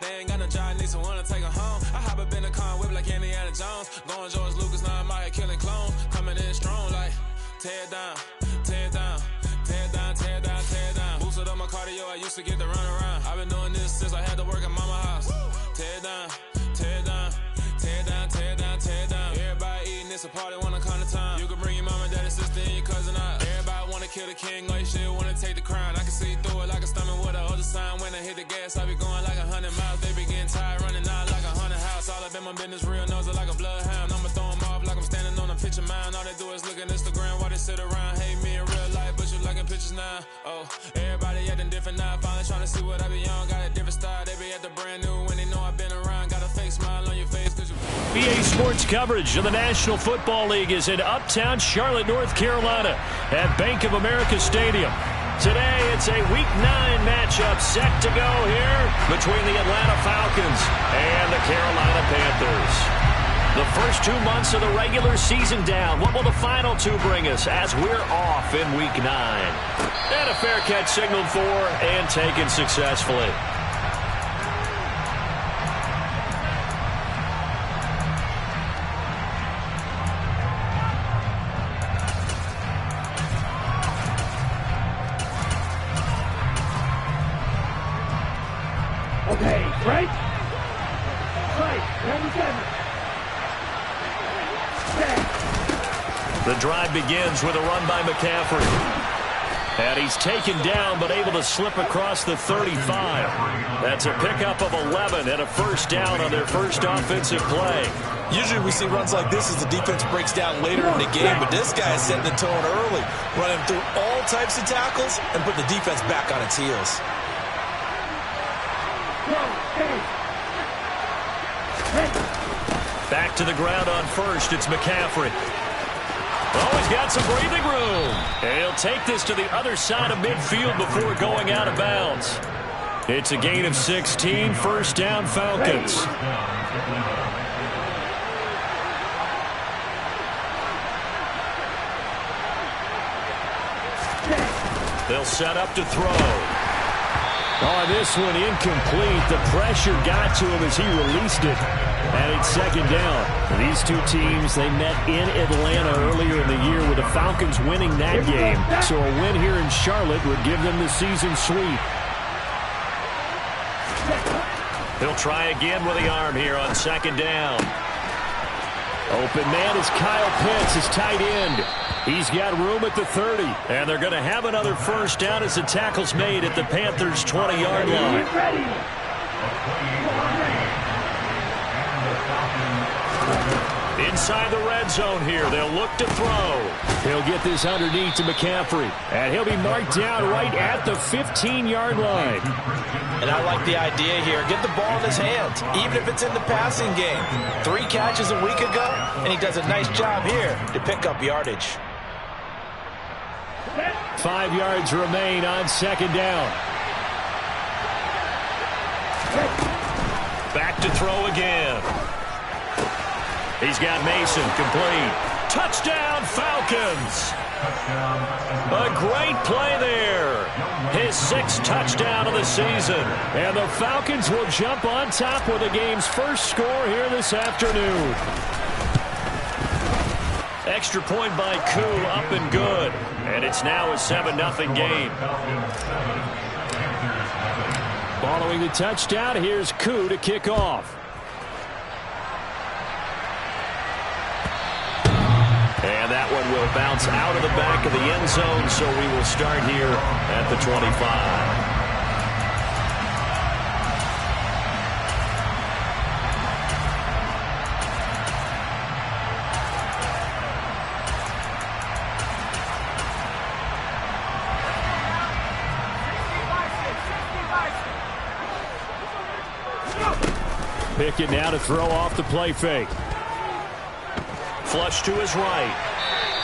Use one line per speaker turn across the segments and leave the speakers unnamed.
They ain't got no job, need someone to take them home. I hop up in the car, whip like Indiana Jones. Going George Lucas, now I'm out here killing clones. Coming in strong like, tear down, tear down, tear down, tear down, tear down. Boosted up my cardio, I used to get to run around. I've been doing this since I had to work at mama house. Tear down, tear down, tear down, tear down, tear down. Everybody eating, it's a party, wanna come to time. You can bring your mama, daddy, sister, and your cousin out. Everybody wanna kill the king, or you shit wanna take the crown. I can see through it like a stomach with a other sign. When I hit the gas, I be going like 100 miles. They be getting tired, running out like 100 house. All up in my business, real nose like a bloodhound. I'ma throw them off like I'm standing on a picture mound. All they do is look at Instagram while they sit around. Hate me in real life, but you liking pictures now. Oh, everybody acting different now. Finally trying to see what I be on. Got a different style, they be at the brand new when they know I've been around. Got a fake smile on your face cause you...
BA Sports coverage of the National Football League is in uptown Charlotte, North Carolina at Bank of America Stadium. Today, it's a Week 9 matchup set to go here between the Atlanta Falcons and the Carolina Panthers. The first 2 months of the regular season down. What will the final 2 bring us as we're off in Week 9? And a fair catch signaled for and taken successfully.
Okay, right? Right, 97.
The drive begins with a run by McCaffrey. And he's taken down but able to slip across the 35. That's a pickup of 11 and a first down on their first offensive play.
Usually we see runs like this as the defense breaks down later in the game, but this guy is setting the tone early, running through all types of tackles and putting the defense back on its heels.
Back to the ground on first. It's McCaffrey. Oh, he's got some breathing room. And he'll take this to the other side of midfield before going out of bounds. It's a gain of 16. First down, Falcons. They'll set up to throw. Oh, this one incomplete. The pressure got to him as he released it. And it's second down. These two teams, they met in Atlanta earlier in the year with the Falcons winning that game. So a win here in Charlotte would give them the season sweep. He'll try again with the arm here on second down. Open man is Kyle Pitts, his tight end. He's got room at the 30. And they're going to have another first down as the tackle's made at the Panthers' 20-yard line. Inside the red zone here. They'll look to throw. He'll get this underneath to McCaffrey. And he'll be marked down right at the 15-yard line.
And I like the idea here. Get the ball in his hands, even if it's in the passing game. 3 catches a week ago, and he does a nice job here to pick up yardage.
5 yards remain on second down. Back to throw again. He's got Mason complete. Touchdown, Falcons. A great play there. His 6th touchdown of the season. And the Falcons will jump on top with the game's first score here this afternoon. Extra point by Koo, up and good. And it's now a 7-0 game. Following the touchdown, here's Koo to kick off. And that one will bounce out of the back of the end zone, so we will start here at the 25. Pickett now to throw off the play fake. Flush to his right.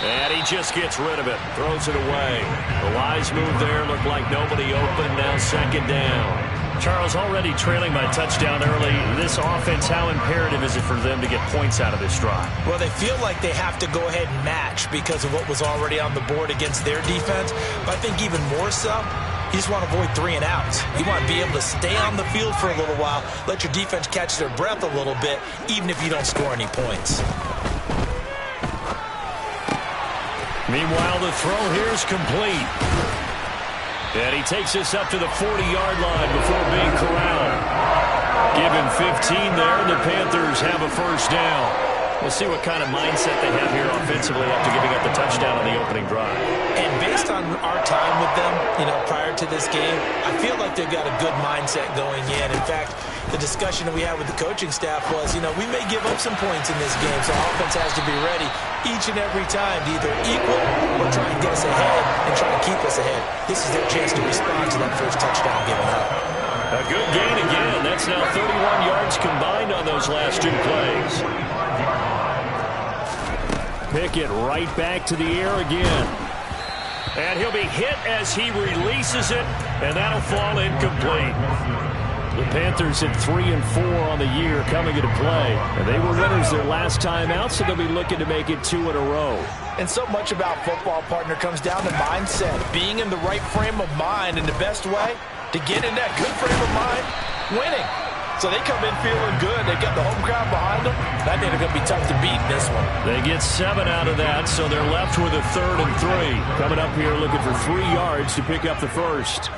And he just gets rid of it. Throws it away. The wise move there. Looked like nobody open. Now second down. Charles, already trailing by touchdown early. This offense, how imperative is it for them to get points out of this drive?
Well, they feel like they have to go ahead and match because of what was already on the board against their defense. But I think even more so, You just want to avoid 3 and outs. You want to be able to stay on the field for a little while, let your defense catch their breath a little bit, even if you don't score any points.
Meanwhile, the throw here is complete. And he takes this up to the 40-yard line before being corralled. Given 15 there, the Panthers have a first down. We'll see what kind of mindset they have here offensively after giving up the touchdown on the opening drive.
And based on our time with them, prior to this game, I feel like they've got a good mindset going in. In fact, the discussion that we had with the coaching staff was, we may give up some points in this game, so offense has to be ready each and every time to either equal or try and get us ahead and try to keep us ahead. This is their chance to respond to that first touchdown given up.
A good gain again. That's now 31 yards combined on those last 2 plays. Pickett right back to the air again. And he'll be hit as he releases it, and that'll fall incomplete. The Panthers at 3-4 on the year coming into play. And they were winners their last time out, so they'll be looking to make it 2 in a row.
And so much about football, partner, comes down to mindset. Being in the right frame of mind, and the best way to get in that good frame of mind, winning. So they come in feeling good. They've got the home crowd behind them. I think they're going to be tough to beat in this one.
They get 7 out of that, so they're left with a 3rd and 3. Coming up here looking for 3 yards to pick up the first.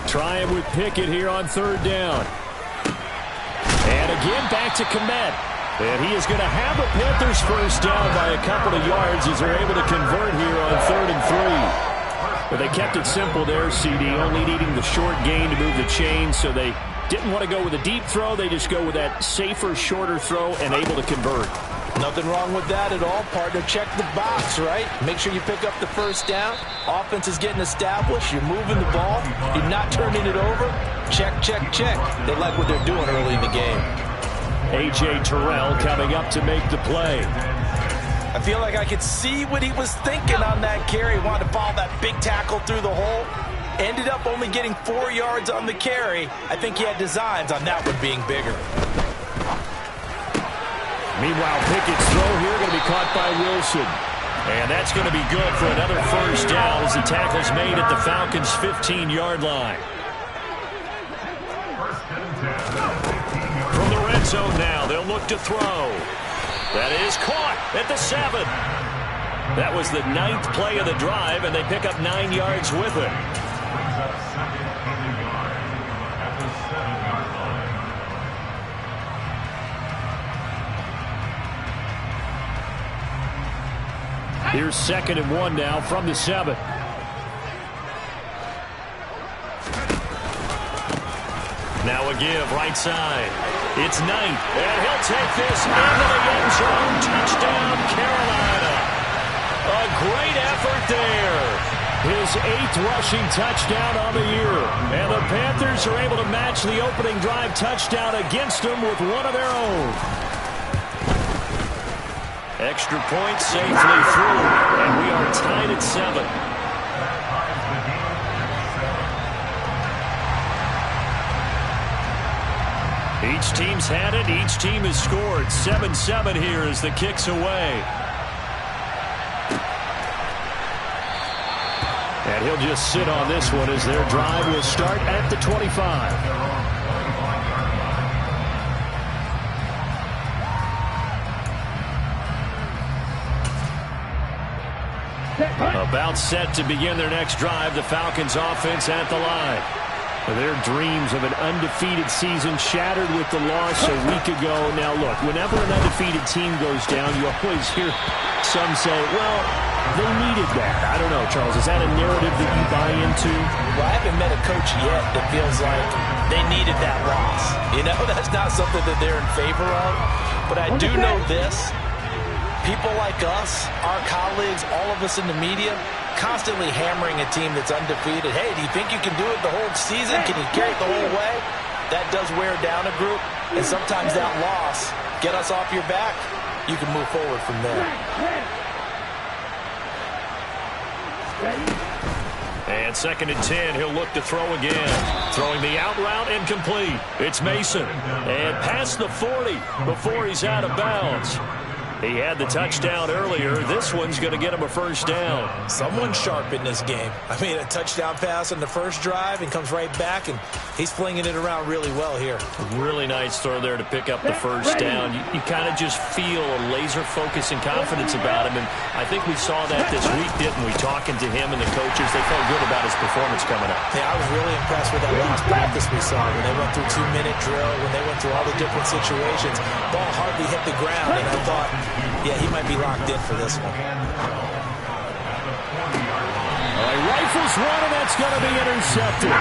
Trying with Pickett here on 3rd down. And again back to Kmet. And he is going to have a Panthers first down by a couple of yards as they're able to convert here on 3rd and 3. But they kept it simple there, CD, only needing the short gain to move the chain, so they didn't want to go with a deep throw. They just go with that safer, shorter throw and able to convert.
Nothing wrong with that at all, partner. Check the box, right? Make sure you pick up the first down. Offense is getting established. You're moving the ball. You're not turning it over. Check, check, check. They like what they're doing early in the game.
A.J. Terrell coming up to make the play.
I feel like I could see what he was thinking on that carry. He wanted to follow that big tackle through the hole. Ended up only getting 4 yards on the carry. I think he had designs on that one being bigger.
Meanwhile, Pickett's throw here going to be caught by Wilson. And that's going to be good for another first down as the tackle's made at the Falcons' 15-yard line. From the red zone now, they'll look to throw. That is caught at the 7. That was the 9th play of the drive, and they pick up 9 yards with it. Here's 2nd and 1 now from the 7. Now a give, right side. It's Knight, and he'll take this into the end zone. Touchdown, Carolina. A great effort there. His 8th rushing touchdown on the year. And the Panthers are able to match the opening drive touchdown against them with one of their own. Extra point safely through, and we are tied at 7. Each team's had it. Each team has scored. 7-7 here as the kick's away. And he'll just sit on this one as their drive will start at the 25. About set to begin their next drive. The Falcons offense at the line. Their dreams of an undefeated season shattered with the loss a week ago. Now, look, whenever an undefeated team goes down, you always hear some say, well, they needed that. I don't know, Charles. Is that a narrative that you buy into?
Well, I haven't met a coach yet that feels like they needed that loss. That's not something that they're in favor of. But I do know this. People like us, our colleagues, all of us in the media, constantly hammering a team that's undefeated. Hey, do you think you can do it the whole season? Can you carry it the whole way? That does wear down a group. And sometimes that loss, get us off your back, you can move forward from there.
And 2nd and 10, he'll look to throw again. Throwing the out route incomplete. It's Mason. And past the 40 before he's out of bounds. He had the touchdown earlier. This one's going to get him a first down.
Someone sharp in this game. I mean, a touchdown pass on the first drive and comes right back, and he's flinging it around really well here.
Really nice throw there to pick up the first down. You kind of just feel a laser focus and confidence about him, and I think we saw that this week, didn't we? Talking to him and the coaches, they felt good about his performance coming up.
Yeah, I was really impressed with that last practice we saw when they went through 2-minute drill, when they went through all the different situations. Ball hardly hit the ground, and I thought, yeah, he might be locked in for this one.
He rifles one, and that's going to be intercepted.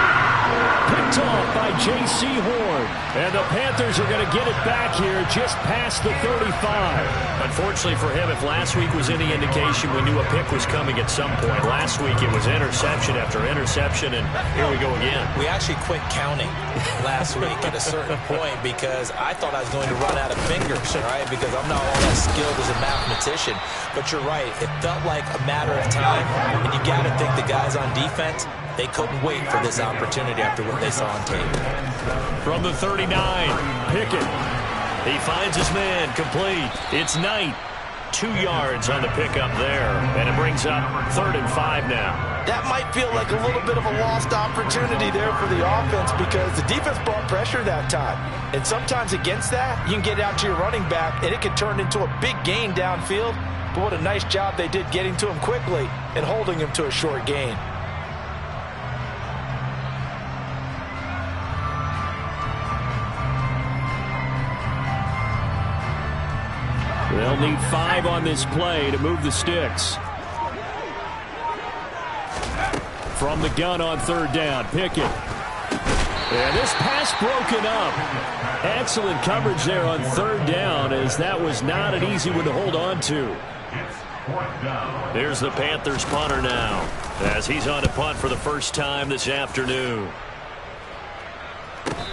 Picked off by J.C. Horn. And the Panthers are going to get it back here just past the 35. Unfortunately for him, if last week was any indication, we knew a pick was coming at some point. Last week it was interception after interception, and here we go again.
We actually quit counting last week at a certain point because I thought I was going to run out of fingers, right? Because I'm not all that skilled as a mathematician. But you're right. It felt like a matter of time, and you got to think the guys on defense, they couldn't wait for this opportunity after what they saw on tape.
From the 39, Pickett. He finds his man, complete. It's Knight. 2 yards on the pickup there, and it brings up 3rd and 5 now.
That might feel like a little bit of a lost opportunity there for the offense because the defense brought pressure that time. And sometimes against that, you can get out to your running back, and it can turn into a big gain downfield. But what a nice job they did getting to him quickly and holding him to a short gain.
They'll need 5 on this play to move the sticks. From the gun on 3rd down, Pickett. And this pass broken up. Excellent coverage there on 3rd down, as that was not an easy one to hold on to. There's the Panthers punter now, as he's on to punt for the first time this afternoon.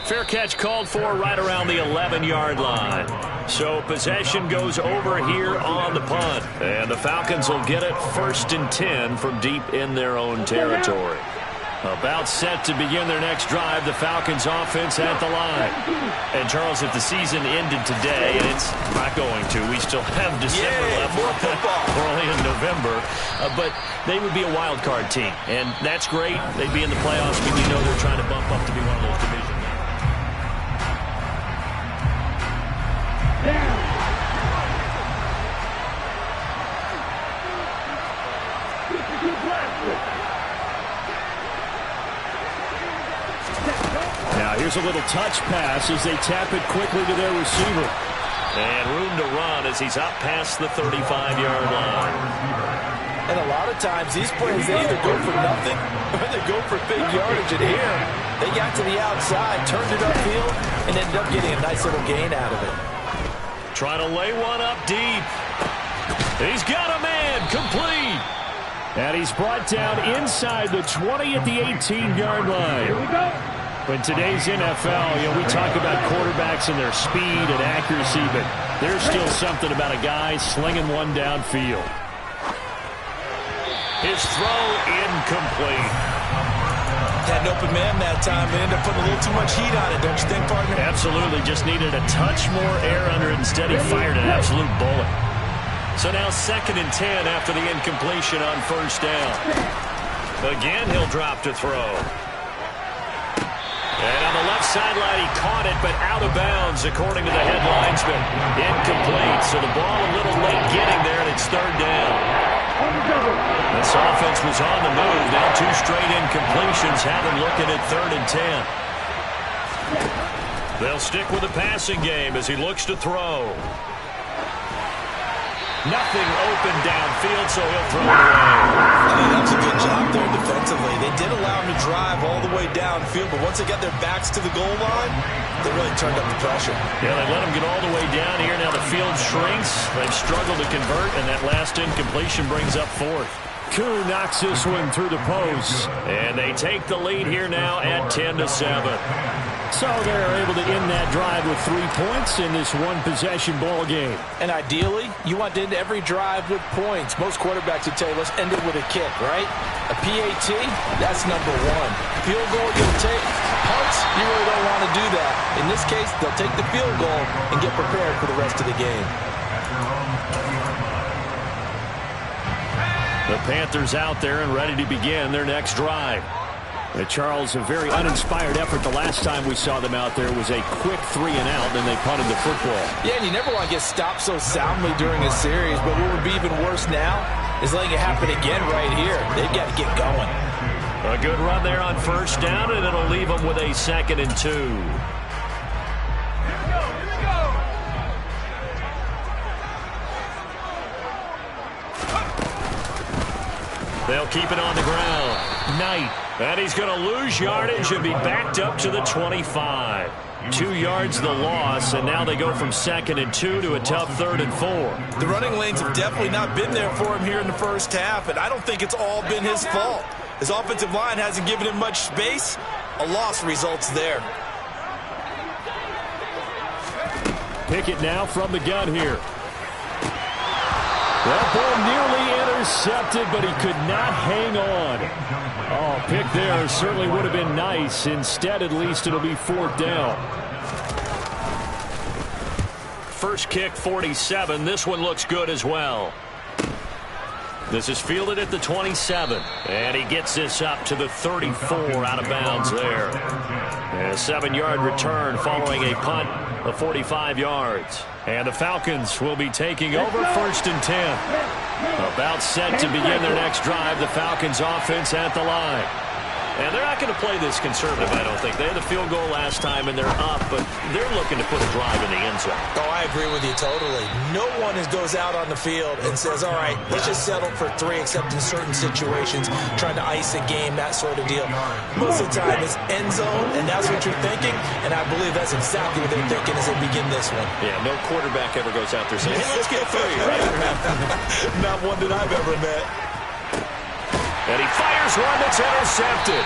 Fair catch called for right around the 11-yard line. So possession goes over here on the punt. And the Falcons will get it 1st and 10 from deep in their own territory. About set to begin their next drive, the Falcons offense at the line. And Charles, if the season ended today, and it's not going to, we still have December left.
More football.
We're only in November. But they would be a wild card team. And that's great. They'd be in the playoffs. I mean, you know they're trying to bump up to be one of those divisions. Now here's a little touch pass as they tap it quickly to their receiver. And room to run as he's up past the 35-yard line.
And a lot of times these plays, they either go for nothing or they go for big yardage. And here, they got to the outside, turned it upfield, and ended up getting a nice little gain out of it.
Trying to lay one up deep. He's got a man, complete. And he's brought down inside the 20 at the 18-yard line.
Here we go.
In today's NFL, we talk about quarterbacks and their speed and accuracy, but there's still something about a guy slinging one downfield. His throw incomplete.
Had an open man that time. They ended up putting a little too much heat on it, don't you think, partner?
Absolutely. Just needed a touch more air under it. Instead, he fired an absolute bullet. So now 2nd and 10 after the incompletion on 1st down. Again, he'll drop to throw. And on the left sideline, he caught it, but out of bounds, according to the head linesman. Incomplete, so the ball a little late getting there, and it's 3rd down. This offense was on the move. Now 2 straight incompletions have him looking at 3rd and 10. They'll stick with the passing game as he looks to throw. Nothing open downfield, so he'll throw it away.
That's a good job there defensively. They did allow him to drive all the way downfield, but once they got their backs to the goal line, they really turned up the pressure.
Yeah, they let him get all the way down here. Now the field shrinks. They've struggled to convert, and that last incompletion brings up 4th. Koo knocks this one through the post. And they take the lead here now at 10-7. So they're able to end that drive with 3 points in this one-possession ball game.
And ideally, you want to end every drive with points. Most quarterbacks would tell you, let's end it with a kick, right? A PAT, that's number 1. Field goal, you'll take. Punts, you really don't want to do that. In this case, they'll take the field goal and get prepared for the rest of the game.
The Panthers out there and ready to begin their next drive. Charles, a very uninspired effort the last time we saw them out there was a quick 3-and-out, and they punted the football.
Yeah, and you never want to get stopped so soundly during a series, but what would be even worse now is letting it happen again right here. They've got to get going.
A good run there on first down, and it'll leave them with a 2nd and 2. They'll keep it on the ground. Knight. And he's going to lose yardage and be backed up to the 25. 2 yards the loss, and now they go from 2nd and 2 to a tough 3rd and 4.
The running lanes have definitely not been there for him here in the first half, and I don't think it's all been his fault. His offensive line hasn't given him much space. A loss results there.
Pickett now from the gun here. That ball nearly intercepted, but he could not hang on. Oh, pick there certainly would have been nice. Instead, at least it'll be 4th down. First kick, 47. This one looks good as well. This is fielded at the 27. And he gets this up to the 34 out of bounds there. And a 7-yard return following a punt of 45 yards. And the Falcons will be taking over 1st and 10. About set to begin their next drive. The Falcons offense at the line. And they're not going to play this conservative, I don't think. They had the field goal last time, and they're up, but they're looking to put a drive in the end zone.
Oh, I agree with you totally. No one goes out on the field and says, all right, let's just settle for 3, except in certain situations, trying to ice a game, that sort of deal. Most of the time, it's end zone, and that's what you're thinking, and I believe that's exactly what they're thinking as they begin this one.
Yeah, no quarterback ever goes out there saying, hey, let's get 3, right?
Not one that I've ever met.
And he fires one that's intercepted.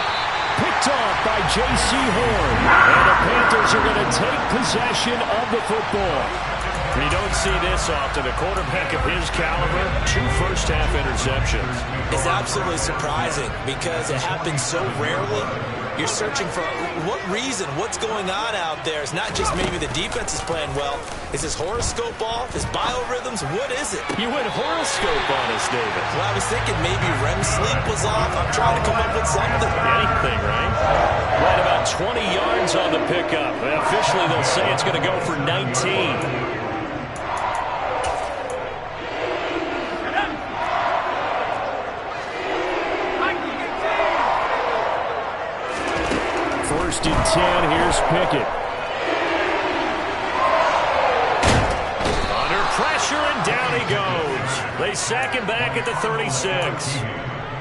Picked off by J.C. Horn. And the Panthers are going to take possession of the football. You don't see this often. A quarterback of his caliber, 2 first-half interceptions.
It's absolutely surprising because it happens so rarely. You're searching for what reason, what's going on out there. It's not just maybe the defense is playing well. Is his horoscope off? His biorhythms? What is it?
You went horoscope on us, David.
Well, I was thinking maybe REM sleep was off. I'm trying to come up with something.
Anything, right? Right about 20 yards on the pickup. Officially, they'll say it's going to go for 19. First and 10, here's Pickett. Under pressure, and down he goes. They sack him back at the 36.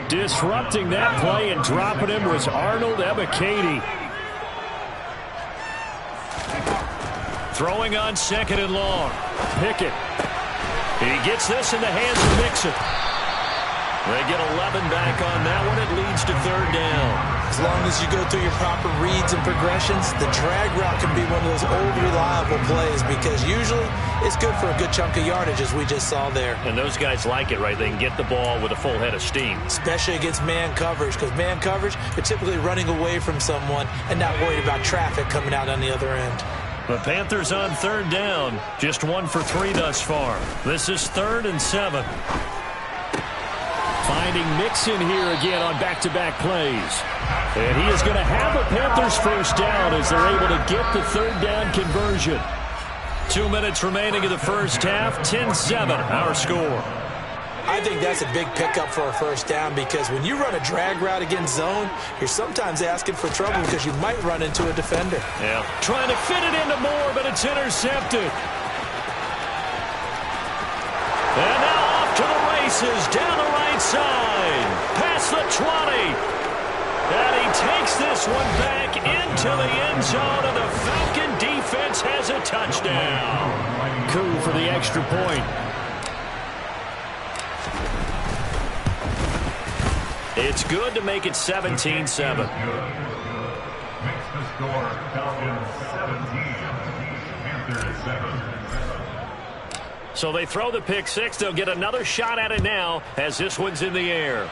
Disrupting that play and dropping him was Arnold Ebiketie. Throwing on 2nd and long. Pickett. He gets this in the hands of Mixon. They get 11 back on that one. It leads to 3rd down.
As long as you go through your proper reads and progressions, the drag route can be one of those old reliable plays because usually it's good for a good chunk of yardage, as we just saw there.
And those guys like it, right? They can get the ball with a full head of steam.
Especially against man coverage, because man coverage, they're typically running away from someone and not worried about traffic coming out on the other end.
The Panthers on 3rd down. Just 1 for 3 thus far. This is 3rd and 7. Finding Mixon here again on back-to-back plays. And he is going to have a Panthers first down as they're able to get the 3rd down conversion. 2 minutes remaining in the first half. 10-7 our score.
I think that's a big pickup for a first down because when you run a drag route against zone, you're sometimes asking for trouble because you might run into a defender.
Yeah. Trying to fit it into Moore, but it's intercepted. And now off to the races down the right side. Past the 20. And he takes this one back into the end zone, and the Falcon defense has a touchdown. Coup for the extra point. It's good to make it 17-7.
Makes the score Falcons 17, Panthers 7.
So they throw the pick 6. They'll get another shot at it now as this one's in the air.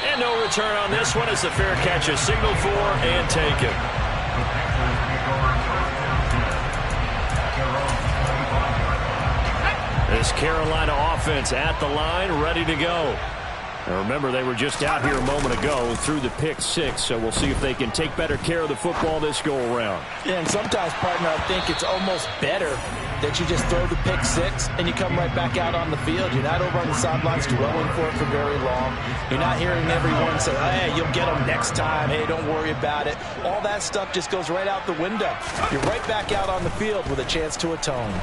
And no return on this one as the fair catch is signaled for and taken. This Carolina offense at the line, ready to go. Now remember, they were just out here a moment ago through the pick six, so we'll see if they can take better care of the football this go-around.
Yeah, and sometimes, partner, I think it's almost better that you just throw the pick six and you come right back out on the field. You're not over on the sidelines dwelling for it for very long. You're not hearing everyone say, hey, you'll get them next time. Hey, don't worry about it. All that stuff just goes right out the window. You're right back out on the field with a chance to atone.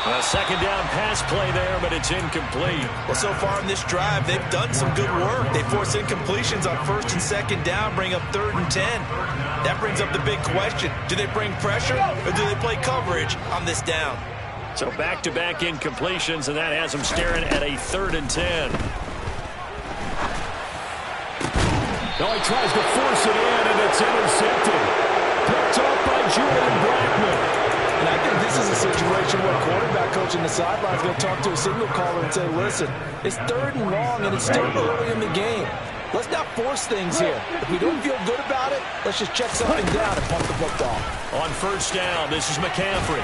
A second down pass play there, but it's incomplete.
Well, so far in this drive, they've done some good work. They force incompletions on first and second down, bring up 3rd and 10. That brings up the big question. Do they bring pressure or do they play coverage on this down?
So back-to-back incompletions, and that has them staring at a 3rd and 10.
Now he tries to force it in, and it's intercepted. Picked off by Julian Blackman.
And I think this is a situation where a quarterback coach in the sideline is going to talk to a signal caller and say, listen, it's 3rd and long, and it's still early in the game. Let's not force things here. If we don't feel good about it, let's just check something down and pump the football.
On first down, this is McCaffrey.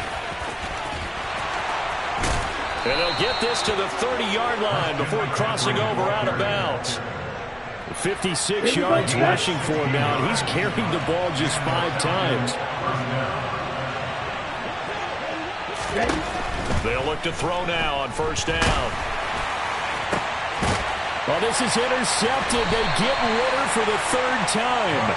And they'll get this to the 30-yard line before crossing over out of bounds. 56 yards rushing for him now, and he's carried the ball just 5 times. They'll look to throw now on first down.
Well, this is intercepted. They get Ritter for the 3rd time.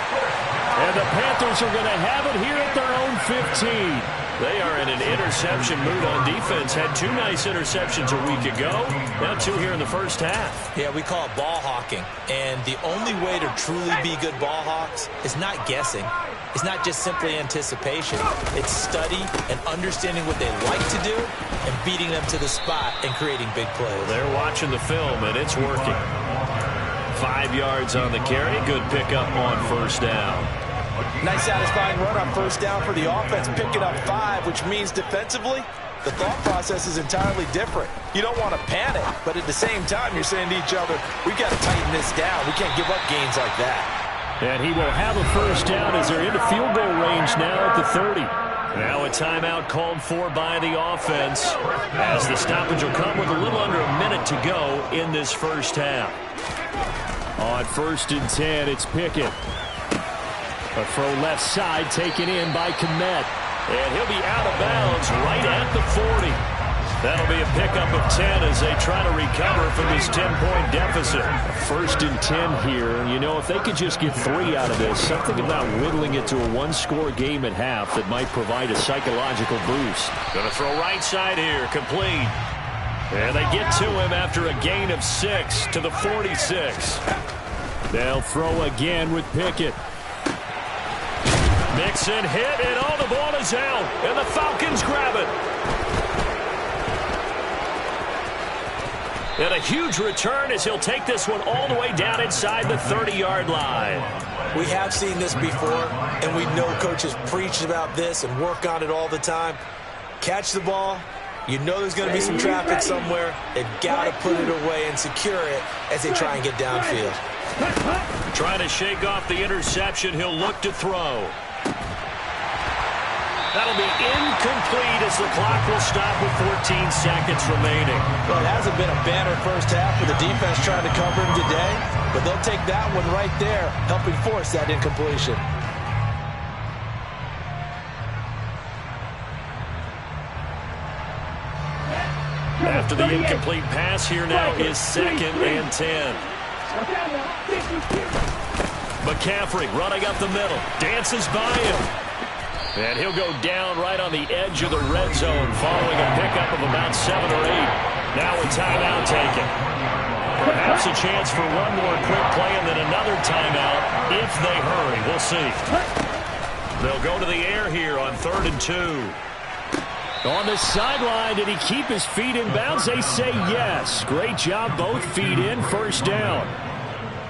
And the Panthers are going to have it here at their own 15.
They are in an interception mood on defense. Had 2 nice interceptions a week ago. Now 2 here in the first half.
Yeah, we call it ball hawking. And the only way to truly be good ball hawks is not guessing. It's not just simply anticipation. It's study and understanding what they like to do and beating them to the spot and creating big plays.
They're watching the film, and it's working. 5 yards on the carry. Good pickup on first down.
Nice satisfying run on first down for the offense, picking up 5, which means defensively, the thought process is entirely different. You don't want to panic, but at the same time, you're saying to each other, we got to tighten this down. We can't give up gains like that.
And he will have a first down as they're into field goal range now at the 30. Now a timeout called for by the offense as the stoppage will come with a little under a minute to go in this first half. On 1st and 10, it's Pickett. A throw left side taken in by Kmet. And he'll be out of bounds right at the 40. That'll be a pickup of 10 as they try to recover from this 10-point deficit. 1st and 10 here. You know, if they could just get 3 out of this, something about whittling it to a 1-score game at half that might provide a psychological boost. Going to throw right side here, complete. And they get to him after a gain of 6 to the 46. They'll throw again with Pickett. Mixon hit, and all the ball is out, and the Falcons grab it. And a huge return as he'll take this one all the way down inside the 30-yard line.
We have seen this before, and we know coaches preach about this and work on it all the time. Catch the ball. You know there's going to be some traffic somewhere. They've got to put it away and secure it as they try and get downfield.
Trying to shake off the interception. He'll look to throw. That'll be incomplete as the clock will stop with 14 seconds remaining.
Well, it hasn't been a banner first half with the defense trying to cover him today, but they'll take that one right there, helping force that incompletion.
After the incomplete pass, here now is 2nd and 10. McCaffrey running up the middle, dances by him. And he'll go down right on the edge of the red zone following a pickup of about 7 or 8. Now a timeout taken. Perhaps a chance for one more quick play and then another timeout if they hurry. We'll see. They'll go to the air here on 3rd and 2.
On the sideline, did he keep his feet in bounds? They say yes. Great job, both feet in, first down.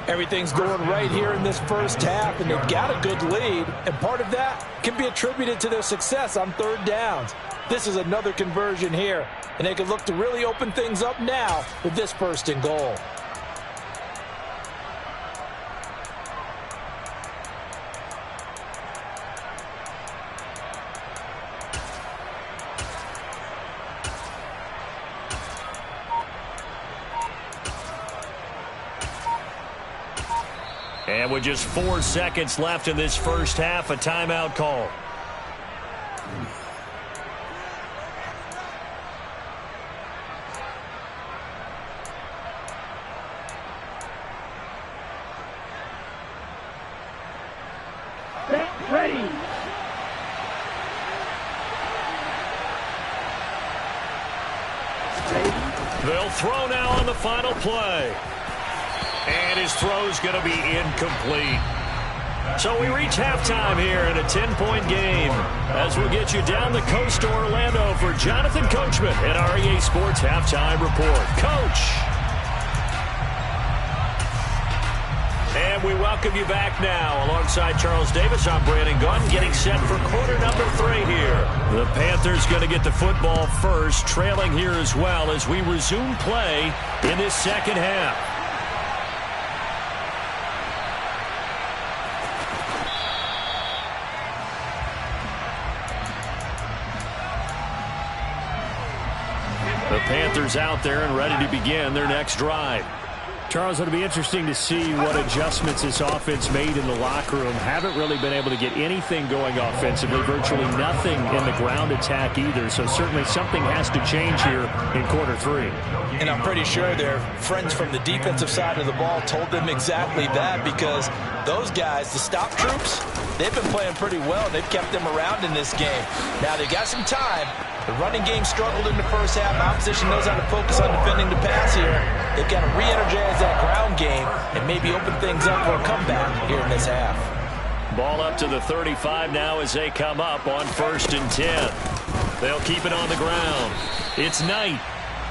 Everything's going right here in this first half, and they've got a good lead, and part of that can be attributed to their success on 3rd downs. This is another conversion here, and they can look to really open things up now with this 1st and goal.
And with just 4 seconds left in this first half, a timeout call.
Ready.
They'll throw now on the final play. And his throw's going to be incomplete. So we reach halftime here in a 10-point game as we'll get you down the coast to Orlando for Jonathan Coachman at our EA Sports Halftime Report. Coach! And we welcome you back now. Alongside Charles Davis, I'm Brandon Gunn, getting set for quarter number 3 here. The Panthers going to get the football first, trailing here as well as we resume play in this second half. The Panthers out there and ready to begin their next drive.
Charles, it'll be interesting to see what adjustments this offense made in the locker room. Haven't really been able to get anything going offensively, virtually nothing in the ground attack either. So certainly something has to change here in quarter 3.
And I'm pretty sure their friends from the defensive side of the ball told them exactly that, because those guys, the stop troops, they've been playing pretty well. They've kept them around in this game. Now they've got some time. The running game struggled in the first half. Opposition knows how to focus on defending the pass here. They've got to re-energize that ground game and maybe open things up for a comeback here in this half.
Ball up to the 35 now as they come up on 1st and 10. They'll keep it on the ground. It's Knight.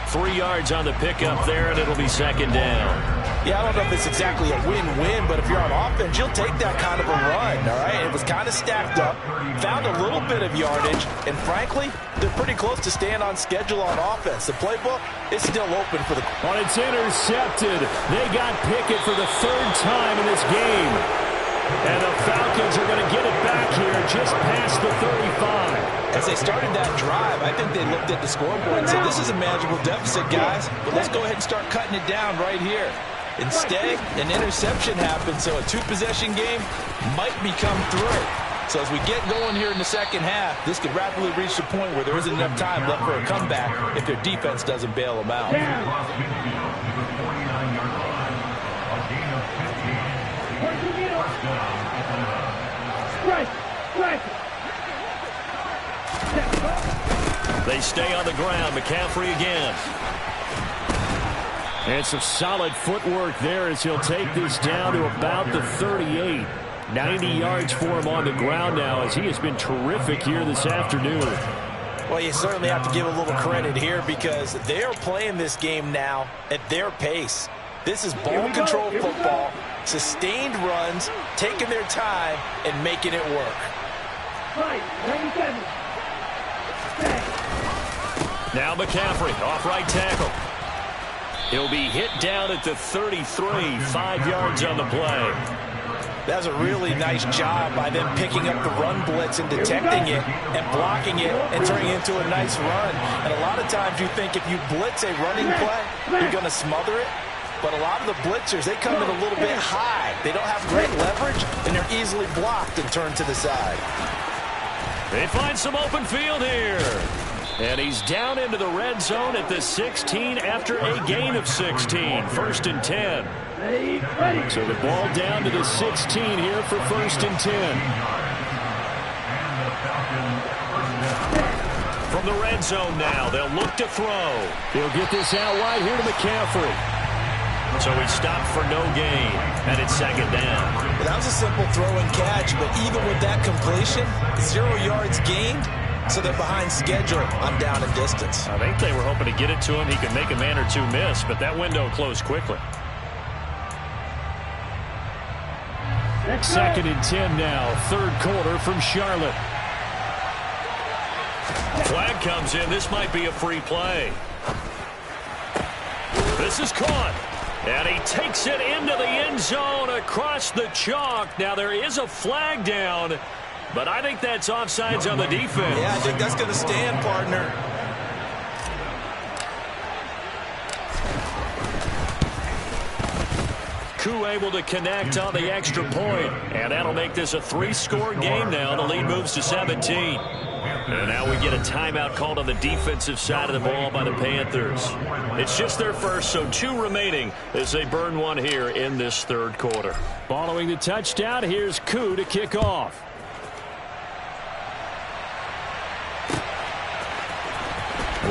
3 yards on the pickup there, and it'll be 2nd down.
Yeah, I don't know if it's exactly a win-win, but if you're on offense, you'll take that kind of a run, all right? It was kind of stacked up, found a little bit of yardage, and frankly, they're pretty close to staying on schedule on offense. The playbook is still open for the...
Well, it's intercepted. They got Pickett for the 3rd time in this game. And the Falcons are going to get it back here just past the 35.
As they started that drive, I think they looked at the scoreboard and said, this is a manageable deficit, guys, but let's go ahead and start cutting it down right here. Instead, an interception happened, so a 2-possession game might become 3. So as we get going here in the second half, this could rapidly reach the point where there isn't enough time left for a comeback if their defense doesn't bail them out.
They stay on the ground. McCaffrey again.
And some solid footwork there as he'll take this down to about the 38. 90 yards for him on the ground now as he has been terrific here this afternoon.
Well, you certainly have to give a little credit here because they are playing this game now at their pace. This is ball control football, sustained runs, taking their time, and making it work.
Now McCaffrey off right tackle. He'll be hit down at the 33, 5 yards on the play.
That's a really nice job by them picking up the run blitz and detecting it and blocking it and turning it into a nice run. And a lot of times you think if you blitz a running play, you're going to smother it. But a lot of the blitzers, they come in a little bit high. They don't have great leverage, and they're easily blocked and turned to the side.
They find some open field here. And he's down into the red zone at the 16 after a gain of 16. 1st and 10.
So the ball down to the 16 here for 1st and 10.
From the red zone now, they'll look to throw.
He'll get this out wide here to McCaffrey.
So he stopped for no gain, and it's 2nd down.
Well, that was a simple throw and catch, but even with that completion, 0 yards gained, so they're behind schedule on down and distance.
I think they were hoping to get it to him. He could make a man or two miss, but that window closed quickly.
2nd and 10 now, 3rd quarter from Charlotte.
Flag comes in. This might be a free play. This is caught. And he takes it into the end zone across the chalk. Now there is a flag down, but I think that's offsides on the defense.
Yeah, I think that's going to stand, partner.
Koo able to connect on the extra point. And that'll make this a 3-score game now. The lead moves to 17. And now we get a timeout called on the defensive side of the ball by the Panthers. It's just their first, so 2 remaining as they burn one here in this third quarter.
Following the touchdown, here's Koo to kick off.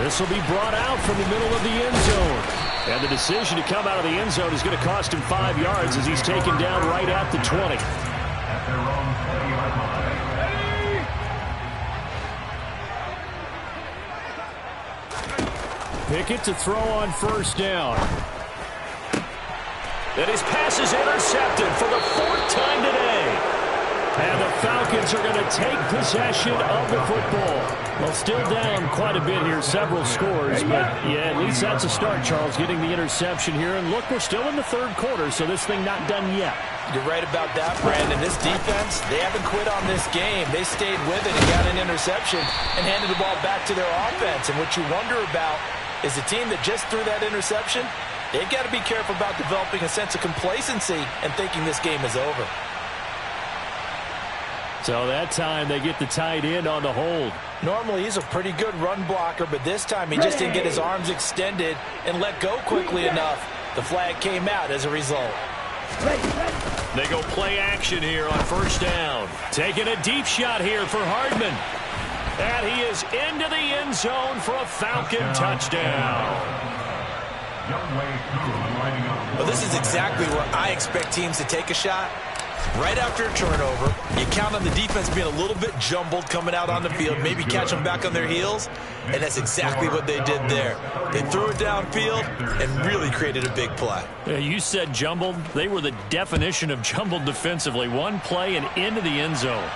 This will be brought out from the middle of the end zone. And the decision to come out of the end zone is going to cost him 5 yards as he's taken down right at the 20.
At their own 20-yard line.
Pickett to throw on first down.
And his pass is intercepted for the 4th time today.
And the Falcons are going to take possession of the football. Well, still down quite a bit here, several scores. But, yeah, at least that's a start, Charles, getting the interception here. And, look, we're still in the third quarter, so this thing not done yet.
You're right about that, Brandon. This defense, they haven't quit on this game. They stayed with it and got an interception and handed the ball back to their offense. And what you wonder about is the team that just threw that interception, they've got to be careful about developing a sense of complacency and thinking this game is over.
So that time they get the tight end on the hold.
Normally he's a pretty good run blocker, but this time he just didn't get his arms extended and let go quickly enough. The flag came out as a result.
They go play action here on first down. Taking a deep shot here for Hardman. And he is into the end zone for a Falcon touchdown.
Well, this is exactly where I expect teams to take a shot. Right after a turnover, you count on the defense being a little bit jumbled coming out on the field, maybe catch them back on their heels, and that's exactly what they did there. They threw it downfield and really created a big play.
You said jumbled. They were the definition of jumbled defensively. One play and into the end zone.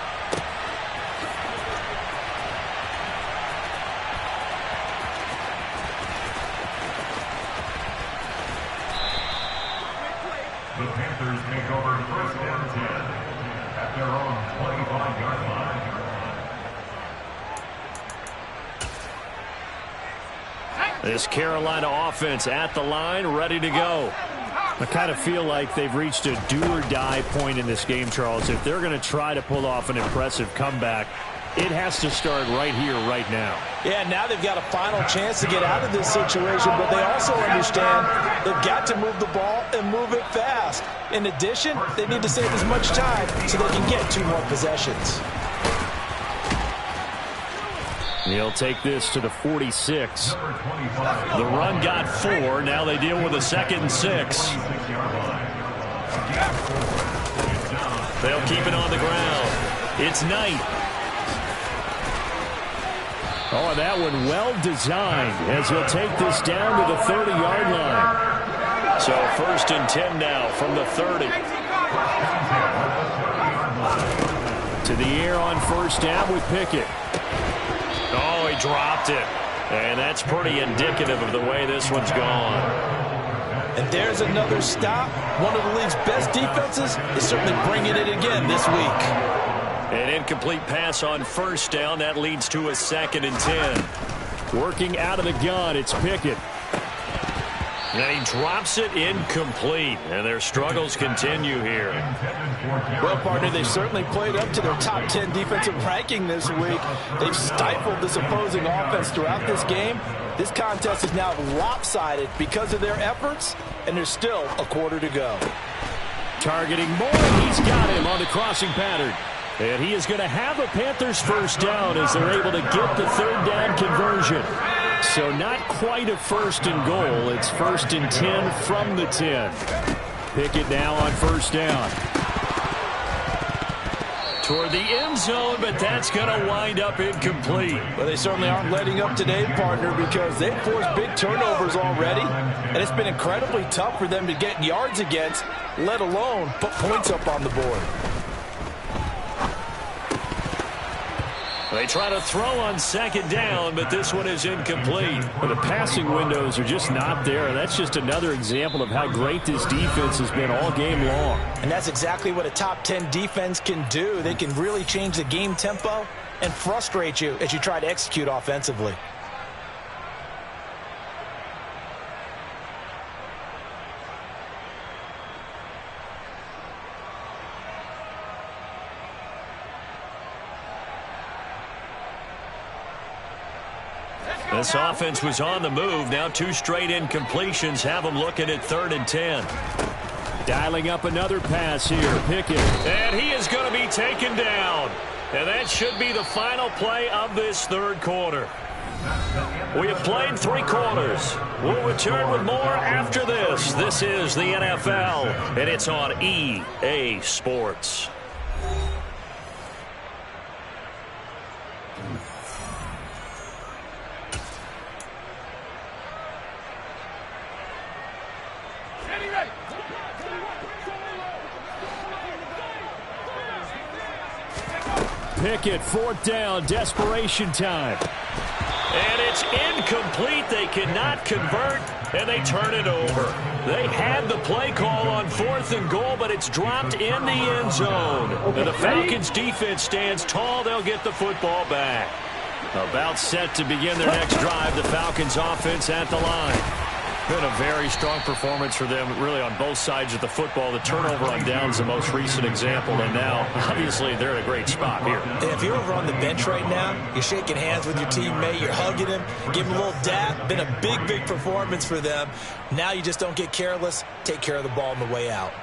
The Panthers take over first and 10 at their own 25-yard line.
This Carolina offense at the line, ready to go.
I kind of feel like they've reached a do-or-die point in this game, Charles. If they're going to try to pull off an impressive comeback, it has to start right here, right now.
Yeah, now they've got a final chance to get out of this situation, but they also understand they've got to move the ball and move it fast. In addition, they need to save as much time so they can get 2 more possessions.
He'll take this to the 46.
The run got 4. Now they deal with a 2nd and 6. They'll keep it on the ground. It's Knight.
Oh, and that one well designed as he'll take this down to the 30-yard line.
So 1st and 10 now from the 30.
To the air on first down with Pickett.
Oh, he dropped it. And that's pretty indicative of the way this one's gone.
And there's another stop. One of the league's best defenses is certainly bringing it again this week.
An incomplete pass on first down. That leads to a 2nd and 10.
Working out of the gun, it's Pickett.
And he drops it incomplete. And their struggles continue here.
Well, partner, they certainly played up to their top 10 defensive ranking this week. They've stifled this opposing offense throughout this game. This contest is now lopsided because of their efforts, and there's still a quarter to go.
Targeting Moore, he's got him on the crossing pattern. And he is going to have a Panthers first down as they're able to get the 3rd down conversion. So not quite a 1st and goal. It's 1st and 10 from the 10. Pickett now on first down.
Toward the end zone, but that's going to wind up incomplete.
Well, they certainly aren't letting up today, partner, because they've forced big turnovers already. And it's been incredibly tough for them to get yards against, let alone put points up on the board.
They try to throw on 2nd down, but this one is incomplete.
Well, the passing windows are just not there. That's just another example of how great this defense has been all game long.
And that's exactly what a top 10 defense can do. They can really change the game tempo and frustrate you as you try to execute offensively.
This offense was on the move. Now 2 straight incompletions have them looking at 3rd and 10.
Dialing up another pass here. Pickett.
And he is going to be taken down. And that should be the final play of this 3rd quarter. We have played 3 quarters. We'll return with more after this. This is the NFL, and it's on EA Sports.
Pickett, 4th down, desperation time.
And it's incomplete. They cannot convert, and they turn it over. They had the play call on 4th and goal, but it's dropped in the end zone. And the Falcons defense stands tall. They'll get the football back. About set to begin their next drive. The Falcons offense at the line. Been a very strong performance for them, really, on both sides of the football. The turnover on downs, the most recent example, and now, obviously, they're in a great spot here.
If you're over on the bench right now, you're shaking hands with your teammate, you're hugging him, give him a little dap. Been a big, big performance for them. Now you just don't get careless. Take care of the ball on the way out.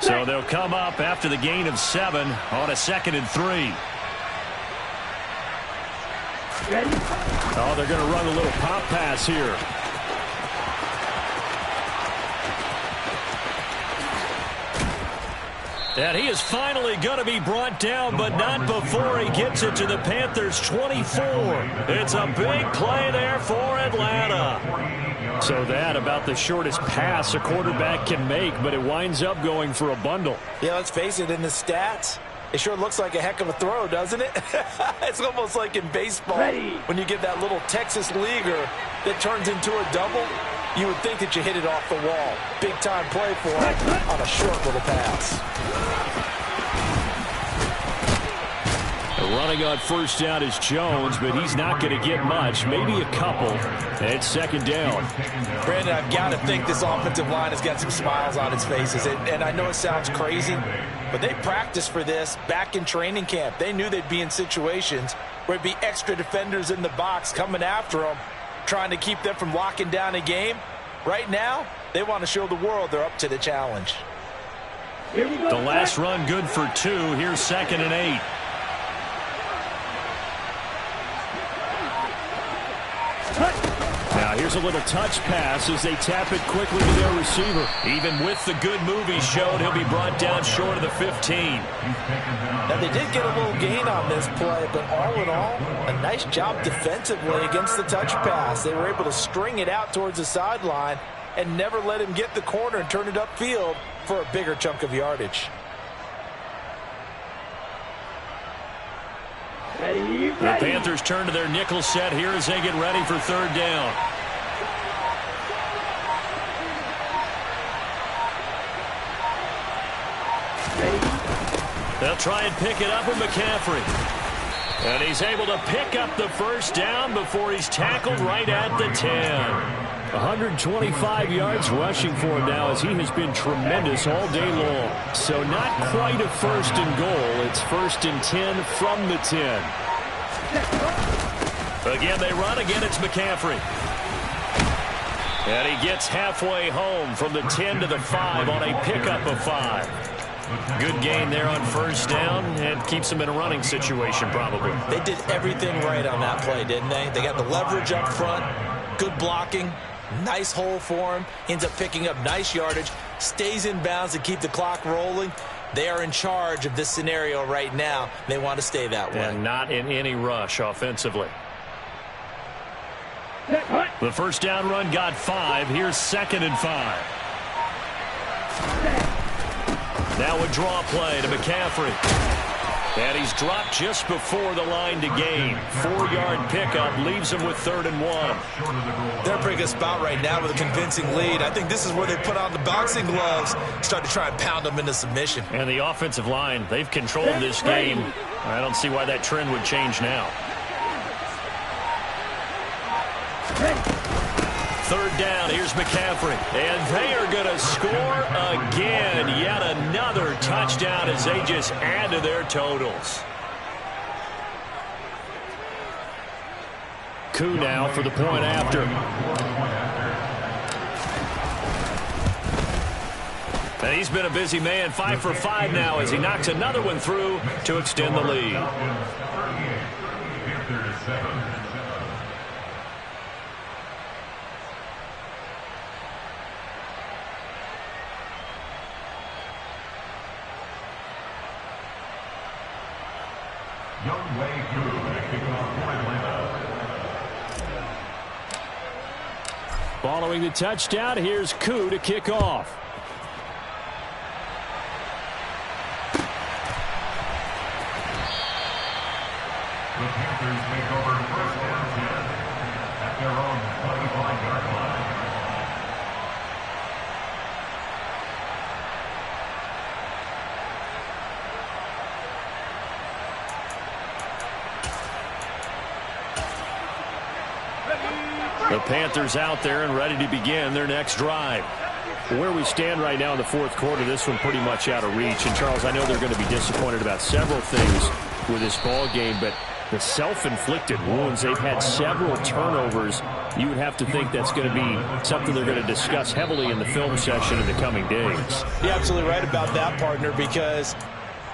So they'll come up after the gain of 7 on a 2nd and 3.
Oh, they're going to run a little pop pass here.
And he is finally going to be brought down, but not before he gets it to the Panthers' 24. It's a big play there for Atlanta.
So that about the shortest pass a quarterback can make, but it winds up going for a bundle.
Yeah, let's face it, in the stats, it sure looks like a heck of a throw, doesn't it? It's almost like in baseball when you get that little Texas leaguer that turns into a double. You would think that you hit it off the wall. Big-time play for him on a short little pass.
Running on 1st down is Jones, but he's not going to get much, maybe a couple. And 2nd down.
Brandon, I've got to think this offensive line has got some smiles on its faces. And I know it sounds crazy, but they practiced for this back in training camp. They knew they'd be in situations where it'd be extra defenders in the box coming after them, trying to keep them from locking down a game. Right now, they want to show the world they're up to the challenge.
The last run good for 2. Here's 2nd and 8.
Now here's a little touch pass as they tap it quickly to their receiver.
Even with the good move he showed, he'll be brought down short of the 15.
Now they did get a little gain on this play, but all in all, a nice job defensively against the touch pass. They were able to string it out towards the sideline and never let him get the corner and turn it upfield for a bigger chunk of yardage.
The Panthers turn to their nickel set here as they get ready for 3rd down. They'll try and pick it up with McCaffrey. And he's able to pick up the 1st down before he's tackled right at the 10.
125 yards rushing for him now as he has been tremendous all day long. So not quite a 1st and goal. It's 1st and 10 from the 10.
Again, they run. Again, it's McCaffrey. And he gets halfway home from the 10 to the 5 on a pickup of 5. Good gain there on 1st down and keeps them in a running situation probably.
They did everything right on that play, didn't they? They got the leverage up front, good blocking, nice hole for him, ends up picking up nice yardage, stays in bounds to keep the clock rolling. They are in charge of this scenario right now. They want to stay that way.
And not in any rush offensively. The 1st down run got 5. Here's 2nd and 5. Now a draw play to McCaffrey. And he's dropped just before the line to gain. 4-yard pickup leaves him with 3rd and 1.
They're a pretty good spot right now with a convincing lead. I think this is where they put on the boxing gloves, start to try and pound them into submission.
And the offensive line, they've controlled this game. I don't see why that trend would change now. 3rd down, here's McCaffrey. And they are going to score again. Yet another touchdown as they just add to their totals.
Koo now for the point after. And he's been a busy man, 5 for 5 now as he knocks another one through to extend the lead. Following the touchdown, here's Koo to kick off.
The Panthers make over first and 10 at their own 25-yard line.
The Panthers out there and ready to begin their next drive. Where we stand right now in the fourth quarter, this one pretty much out of reach. And, Charles, I know they're going to be disappointed about several things with this ball game, but the self-inflicted wounds, they've had several turnovers. You would have to think that's going to be something they're going to discuss heavily in the film session in the coming days.
You're absolutely right about that, partner, because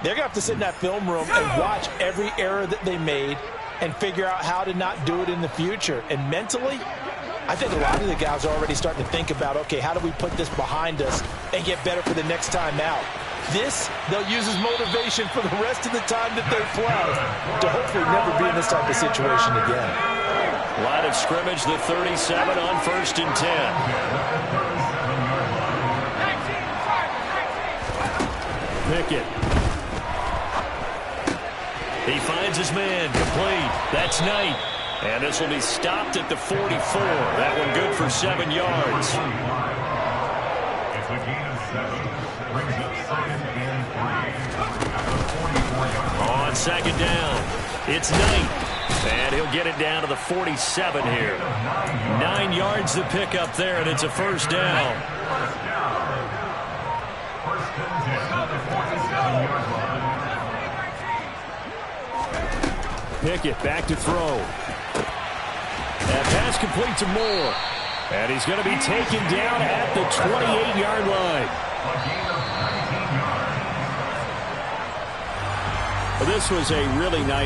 they're going to have to sit in that film room and watch every error that they made and figure out how to not do it in the future. And mentally, I think a lot of the guys are already starting to think about, okay, how do we put this behind us and get better for the next time out? This, they'll use as motivation for the rest of the time that they play to hopefully never be in this type of situation again.
Line of scrimmage, the 37 on 1st and 10. Pickett. He finds his man, complete. That's Knight. And this will be stopped at the 44. That one good for 7 yards.
It's a gain of 7. Brings up 2nd and 3 at the 44-yard line.
On 2nd down, it's Knight. And he'll get it down to the 47 here. 9 yards to pick up there, and it's a 1st down.
First and 10 at the 47-yard line.
Pickett back to throw. That pass complete to Moore. And he's going to be taken down at the 28-yard line.
A gain of 19 yards.
This was a really nice